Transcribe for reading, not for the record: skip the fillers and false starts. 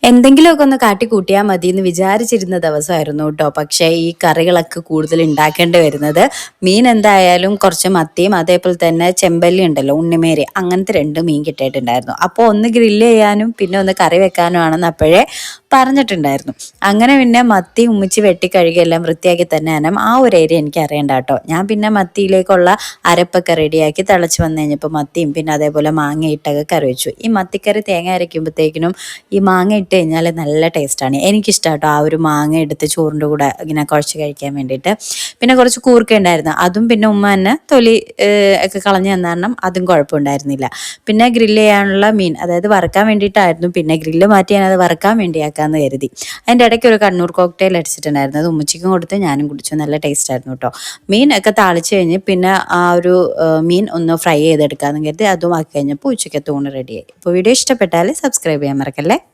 എന്തെങ്കിലുമൊക്കെ ഒന്ന് കാട്ടിക്കൂട്ടിയാൽ മതി എന്ന് വിചാരിച്ചിരുന്ന ദിവസമായിരുന്നു കേട്ടോ. പക്ഷേ ഈ കറികളൊക്കെ കൂടുതൽ ഉണ്ടാക്കേണ്ടി വരുന്നത്. മീൻ എന്തായാലും കുറച്ച് മത്തിയും അതേപോലെ തന്നെ ചെമ്പല്ലി ഉണ്ടല്ലോ, ഉണ്ണിമേരി, അങ്ങനത്തെ 2 മീൻ കിട്ടിയിട്ടുണ്ടായിരുന്നു. അപ്പോൾ ഒന്ന് ഗ്രില്ല് ചെയ്യാനും പിന്നെ ഒന്ന് കറി വെക്കാനും ആണെന്ന് അപ്പോഴേ പറഞ്ഞിട്ടുണ്ടായിരുന്നു. അങ്ങനെ പിന്നെ മത്തി ഉമ്മിച്ച് വെട്ടി കഴുകിയെല്ലാം വൃത്തിയാക്കി തന്നെ ആ ഒരു ഏരിയ എനിക്ക് അറിയണ്ട കേട്ടോ. ഞാൻ പിന്നെ മത്തിയിലേക്കുള്ള അരപ്പൊക്കെ റെഡിയാക്കി തിളച്ച് വന്നു കഴിഞ്ഞപ്പോൾ മത്തിയും പിന്നെ അതേപോലെ മാങ്ങ ഇട്ടൊക്കെ കറി വെച്ചു. ഈ മത്തിക്കറി തേങ്ങ അരയ്ക്കുമ്പോഴത്തേക്കിനും ഈ മാങ്ങ ഇട്ട് കഴിഞ്ഞാൽ നല്ല ടേസ്റ്റാണ്. എനിക്കിഷ്ടം കേട്ടോ ആ ഒരു മാങ്ങ എടുത്ത് ചോറിൻ്റെ കൂടെ ഇങ്ങനെ കുഴച്ച് കഴിക്കാൻ വേണ്ടിയിട്ട്. പിന്നെ കുറച്ച് കൂർക്ക ഉണ്ടായിരുന്നു, അതും പിന്നെ ഉമ്മ തന്നെ തൊലി ഒക്കെ കളഞ്ഞു തന്ന കാരണം അതും കുഴപ്പമുണ്ടായിരുന്നില്ല. പിന്നെ ഗ്രില്ല് ചെയ്യാനുള്ള മീൻ, അതായത് വറുക്കാൻ വേണ്ടിയിട്ടായിരുന്നു, പിന്നെ ഗ്രില്ല് മാറ്റി ഞാൻ അത് വറുക്കാൻ വേണ്ടിയാക്കാമെന്ന് കരുതി. അതിൻ്റെ ഇടയ്ക്ക് ഒരു കണ്ണൂർ കോക്ടെയിൽ അടിച്ചിട്ടുണ്ടായിരുന്നു, അത് ഉമ്മച്ചിക്കും കൊടുത്ത് ഞാനും കുടിച്ചു. നല്ല ടേസ്റ്റ് ആയിരുന്നു കേട്ടോ. മീൻ ഒക്കെ താളിച്ച് കഴിഞ്ഞ് പിന്നെ ആ ഒരു മീൻ ഒന്ന് ഫ്രൈ ചെയ്തെടുക്കാമെന്ന് കരുതി അതും ആക്കി കഴിഞ്ഞപ്പോൾ ഉച്ചയ്ക്കത്തെ ഊണ് റെഡിയായി. അപ്പോൾ വീഡിയോ ഇഷ്ടപ്പെട്ടാൽ സബ്സ്ക്രൈബ് ചെയ്യാൻ മറക്കല്ലേ.